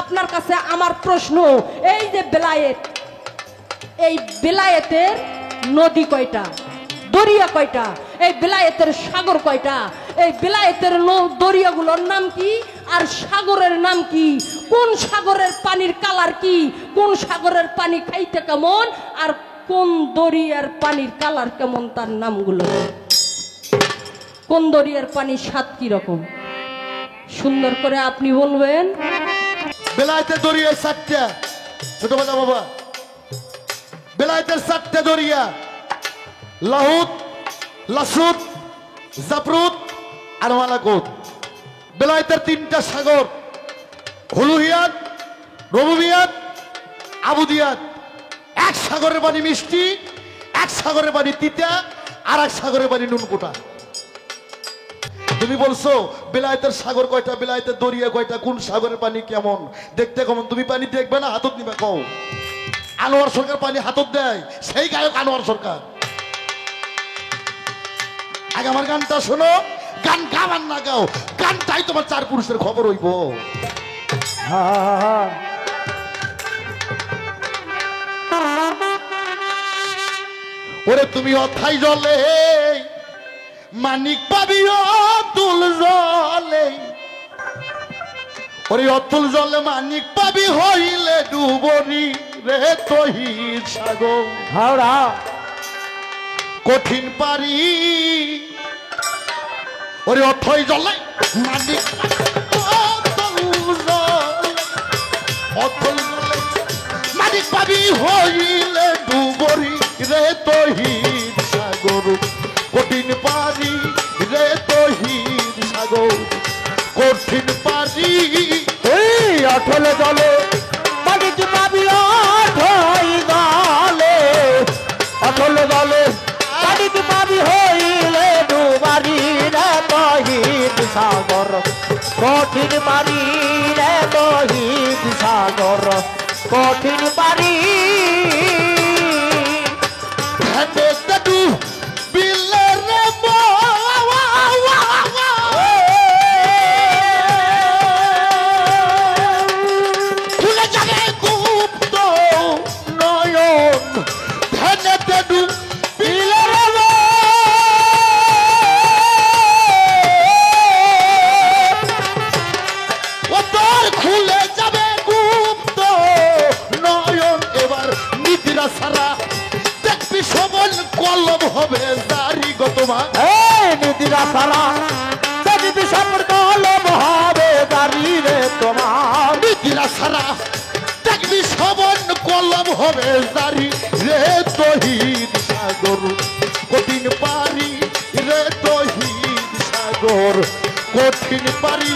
আপনার কাছে আমার প্রশ্ন, এই যে বেলায়েত, এই বেলায়েতের নদী কয়টা, দরিয়া কয়টা, এই বেলায়েতের সাগর কয়টা, এই বেলায়েতের দরিয়াগুলোর নাম কি আর সাগরের নাম কি, কোন সাগরের পানির কালার কি, কোন সাগরের পানি খাইতে কেমন আর কোন দরিয়ার পানির কালার কেমন, তার নামগুলো, কোন দরিয়ার পানির স্বাদ কি রকম, সুন্দর করে আপনি বলবেন। বেলায়েতের দরিয়া 7টা, ছোট বাবা বাবা, বেলায়েতের 7টা দরিয়া, লাহুত, লাসুদ, জাফরুত আর মালাকুত। বেলায়েতের 3টা সাগর, হুলুহিয়াত, রবুবিয়াত, আবুদিয়াত। এক সাগরের পানি মিষ্টি, এক সাগরের পানি তিতা, আর এক সাগরের পানি নুনকুটা। তুমি বলছো বেলায়েতের সাগর কয়টা, বেলায়েতের দরিয়া কয়টা, কোন সাগরের পানি কেমন, দেখতে কেমন, তুমি পানি দেখবে না হাতত নিবে কও। আনোয়ার সরকার পানি হাতত দেয়, সেই গায়ক আনোয়ার সরকার। আগে আমার গানটা শোনো, গান গাবার না গাও, গানটাই তোমার 4 পুরুষের খবর হইব। ওরে তুমি অথাই জলে মানিক পাবি অতুল জলে, ওরে অতুল জলে মানিক পাবি হইলে ডুবরি রে তহির সাগর। হাওড়া কঠিন পারি, ওরে অথই জলে মানিক অতুল জলে মানিক পাবি হইলে ডুবরি রে তহির সাগর। কঠিন পারি রে তহির সাগর, কঠিন পারি। এই অটল জলে মানিক পাবি অথই জলে, অটল জলে মানিক পাবি হইলে ডুবারি রে তহির সাগর। কঠিন পারি রে তহির সাগর, কঠিন পারি। নিদিরা সারা দেখবি সবর কলম হবে দাঁড়ি রে তোমার। নিদিরা সারা দেখবি সবন কলম হবে দাঁড়ি রে তহির সাগর। কঠিন পারি রে তহির সাগর, কঠিন পারি।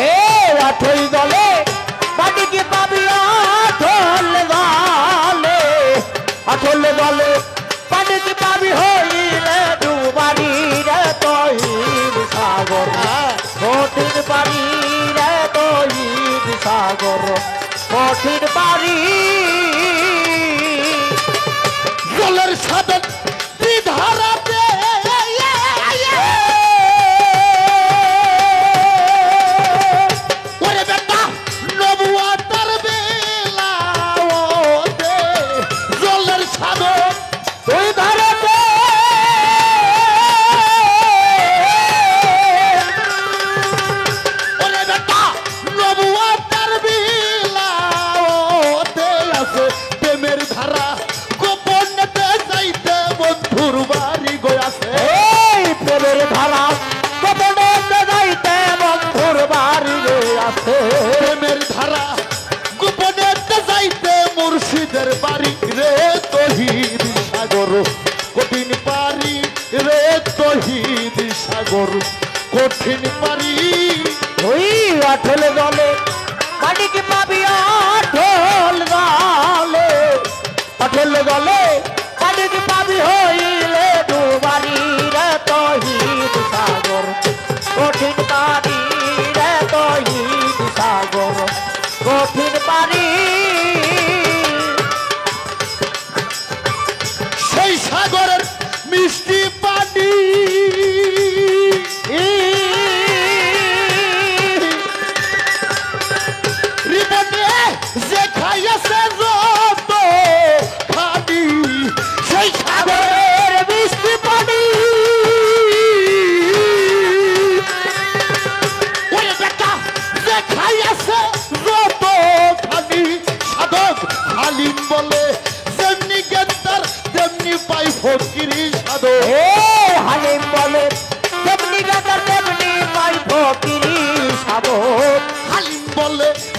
এ আঠই দলে মানিক পাবি আঠল দলে, আঠল দলে মানিক পাবি হইলে ডুবারি রে তহির সাগর। কঠিন পারি রে তহির সাগর, কঠিন পারি। জলের সাধন বিধারাতে ওরে বেটা নবুয়াতার বেলাওতে, জলের সাধন তুই ধরতে ওরে বেটা নবুয়াতার বেলাওতে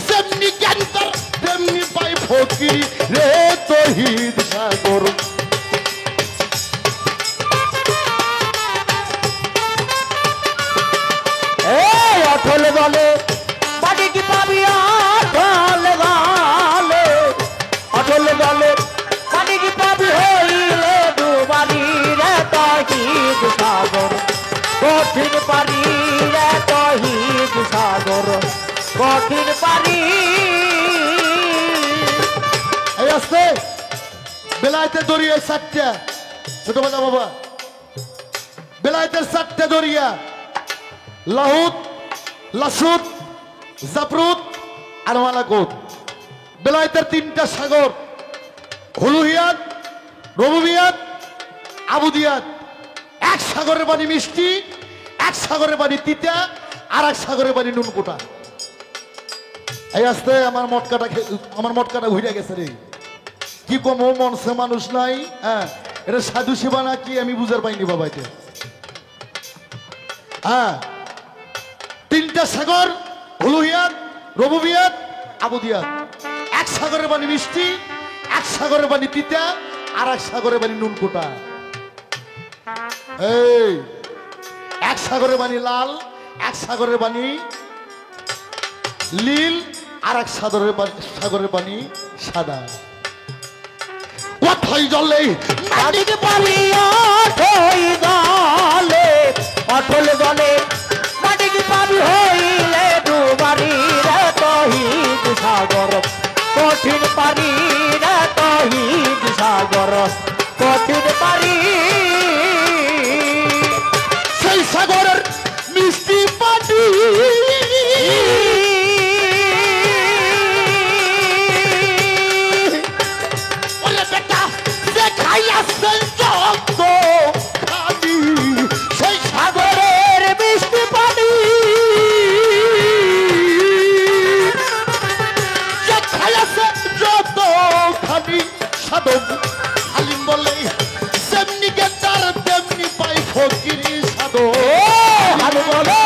যেমনি জ্ঞান তার তেমনি পাই ফকিরি রে তহিদ সাগর এই অটল বলে মাটি কি পাবি অটল বলে অটল বলে মাটি কি পাবি হইলে ডুবারি রে তহিদ সাগর কঠিন পারি রে তহিদ সাগর কঠিন পারি এই আসতে বেলায়েতের দরিয়া চারটা ছোট বাবা বেলায়েতের চারটা দরিয়া লাহুত লাসুদ জাফরুত আর মালাকুত বেলায়েতের তিনটা সাগর হুলুহিয়াত রবুবিয়াত আবুদিয়াত এক সাগরের পানি মিষ্টি এক সাগরের পানি তিতা আর এক সাগরের পানি নুনকুটা এই আসতে আমার মটকাটা ঘুরে গেছে রে কি কম মনসে মানুষ নাই হ্যাঁ এটা সাধু সেবা নাকি আমি বুঝার পাইনি বাবা এটা হ্যাঁ তিনটা সাগর হুলুহিয়াত রবুবিয়াত আবুদিয়াত এক সাগরের পানি মিষ্টি এক সাগরের পানি তিতা আর এক সাগরের পানি নুনকুটা এই এক সাগরের পানি লাল এক সাগরের পানি নীল আর এক সাগরের পানি সাদা কথাই জলে মাটি কি পাবি অটল বলে অটল বলে মাটি কি পাবি হইলে ডুবারি রে তহিদ সাগর কঠিন পারি রে তহিদ সাগর কঠিন পারি সেই সাগরের মিষ্টি পানি বলে বেটা যে খাই আসছে যত খানি সেই সাগরের মিষ্টি পানি যে খাই আসছে যত খানি সাধক হালিম বলে যেমনি গেন্দার তেমনি পাই ফকিরি সাধক আর বলে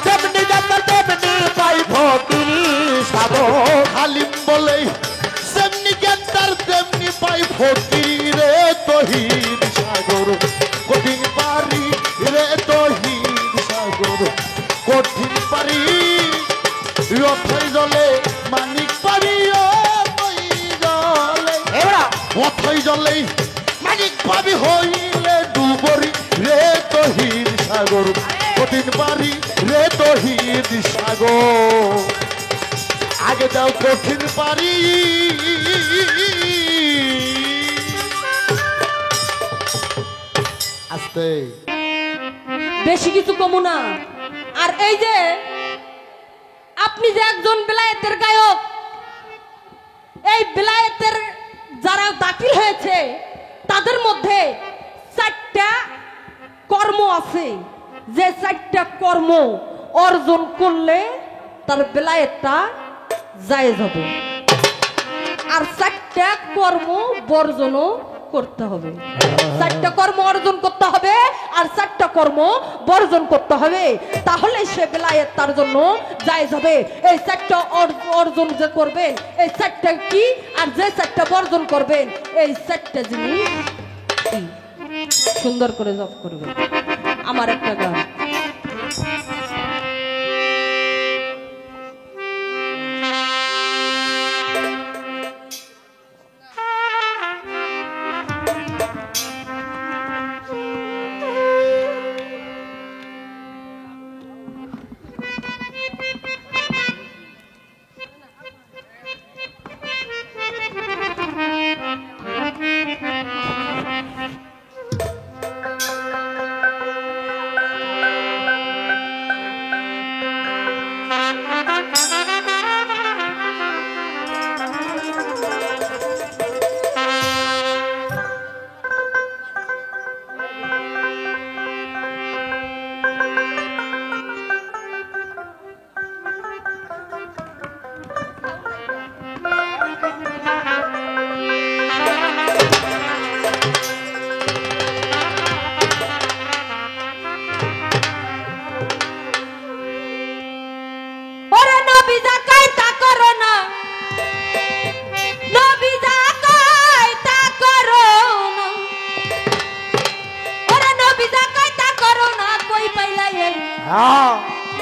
তেমনি জান্নাত তেমনি পাই ফকিরি সাগর হালিম বলে যেমনি গেন্দার তেমনি পাই ফকিরি রে তহিদ সাগর কঠিন পারি রে তহিদ সাগর কঠিন পারি অথই জলে মানিক পারি জলে এবার অথই জলে মানিক পাবি হইলে ডুবরি রে তহিদ সাগর কঠিন পারি রে তহিদ সাগর আগে যাও কঠিন পারি আস্তে বেশি কিছু কমু না। আর এই যে আপনি যে একজন বেলায়েতের গায়ক, এই বেলায়েতের যারা দাখিল হয়েছে তাদের মধ্যে 4টা কর্ম আছে, যে 4টা কর্ম অর্জন করলে তার বেলায়েতটা জায়েজ হবে, আর 4টা কর্ম বর্জনও করতে হবে। 4টা কর্ম অর্জন করতে হবে আর 4টা কর্ম বর্জন করতে হবে, তাহলে সে বেলায়েত তার জন্য জায়েজ হবে। এই 4টা অর্জন যে করবেন, এই 4টা কি, আর যে 4টা বর্জন করবেন, এই 4টা জিনিস কি, সুন্দর করে জব করবেন। আমার একটা গান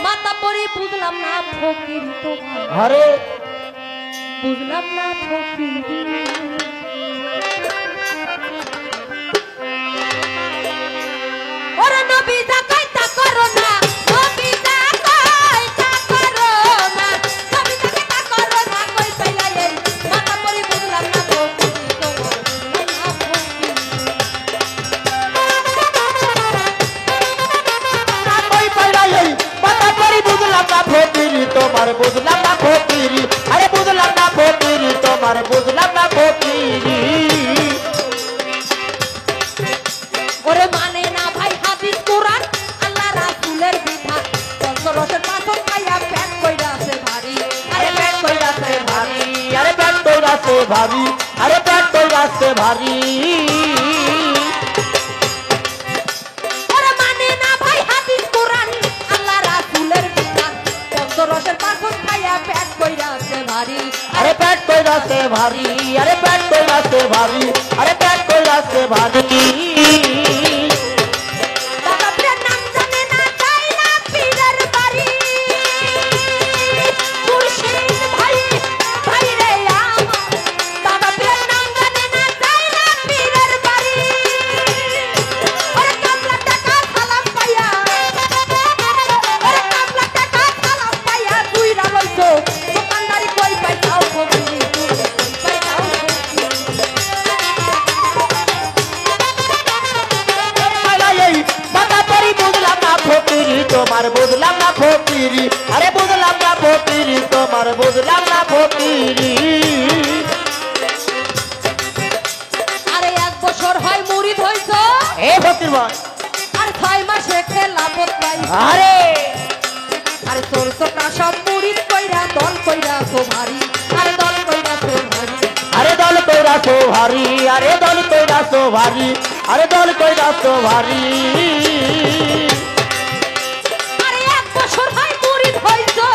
মাতা পরি বুঝলাম না ফকিরি তোমার, আরে বুঝলাম না ফকিরি। ওরে নবী যাকাই তা করো না, নবী যাকাই তা করো না, নবী যাকাই তা করো না, কই পাইলা এই মাতা পরি বুঝলাম না ফকিরি তোমার, বুঝলাম না ফকিরি। কই পাইলা এই মাতা পরি বুঝলাম না ফকিরি তোমার, বুঝলাম না ফকিরি। আরে বুঝলাম না ফকিরি তোমার, বুঝলাম না ফকিরি। ওরে মানে না ভাই হাদিস কোরআন আল্লাহ রাসূলের বিধান, পঞ্চরসের পাথর খাইয়া পেট কইরাছে ভারী, আরে পেট কইরাছে ভারী। আরে পেট কইরাছে ভারী, আরে পেট কইরাছে ভারী। ওরে মানে না ভাই হাদিস কোরআন আল্লাহ রাসূলের বিধান, পঞ্চরসের পাথর খাইয়া পেট কইরাছে ভারী, আরে পেট কইরাছে ভারী, আরে পেট কইরাছে ভারী, আরে পেট কইরাছে ভারী। দাদা প্রিয় নাম জানে না যাই না পীরের বাড়ি, মুর্শিদ ভাই ভাই রে আমার, দাদা প্রিয় নাম জানে না যাই না পীরের বাড়ি। ওরে কামলা টাকা সালাম পাইয়া, ওরে কামলা টাকা সালাম পাইয়া দুইরা লইছো, দোকানদারি কই পাইতাও ফকিরি, তুমি কই পাইতাও ফকিরি। পাইলা এই মাতা পরি বুঝলাম না ফকিরি তোমার, বুঝলাম না ফকিরি। আরে বুঝলাম না ফকিরি তোমার, বুঝলাম না ফকিরি। আরে 1 বছর হয় মুরিদ হইছো, এ ফকির ভাই, আর 6 মাসে খেলাফত পাইছো। আরে আরে তোর তোটা সব মুরিদ কইরা দল কইরা তো ভারী, আরে দল কইরা তো ভারী। আরে দল কইরাছো ভারী, আরে দল কইরাছো ভারী, আরে দল কইরাছো ভারী। আরে 1 বছর হয় মুরিদ হইছো,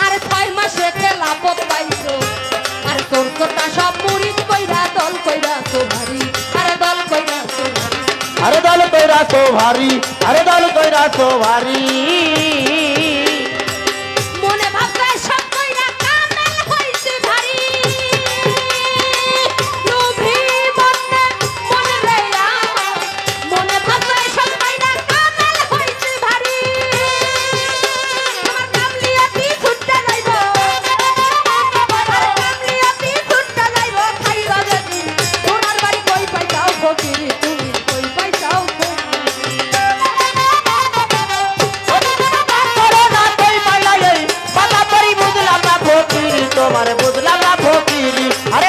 আরে 6 মাসে খেলাফত পাইছো। আরে তোর তোটা সব মুরিদ কইরা দল কইরা তো ভারী, আরে দল কইরা তো ভারী। আরে দল কইরাছো ভারী, আরে দল কইরাছো ভারী। মনে ভাবছে সব কইরা কামেল হইছে ভারী, লোভী মনে মনে রে আমার, মনে ভাবছে সব কইরা কামেল হইছে ভারী। আমার কামলিয়াতি ছুটতে যাইবো, আরে কামলিয়াতি ছুটতে যাইবো, খাইবা যদি সোনার বাড়ি কই পাইতাও ফকিরি, তুমি কই পাইতাও ফকিরি। করো না কই পাইলা এই মাতা পরি বুঝলাম না ফকিরি তোমার, বুঝলাম না ফকিরি। আরে